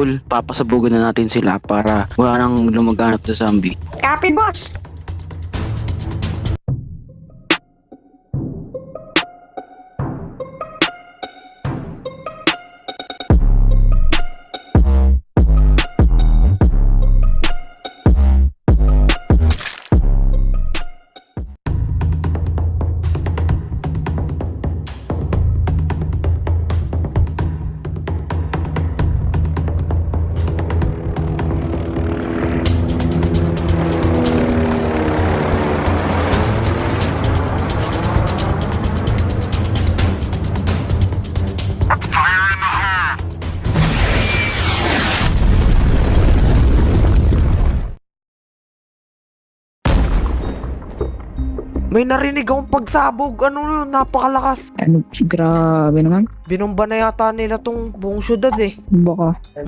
Cool, papasabugan na natin sila para wala nang lumaganap sa zombie. Copy, boss. May narinig akong pagsabog. Ano yun? Napakalakas. Ano, grabe naman. Binomba na yata nila tong buong syudad eh. Baka.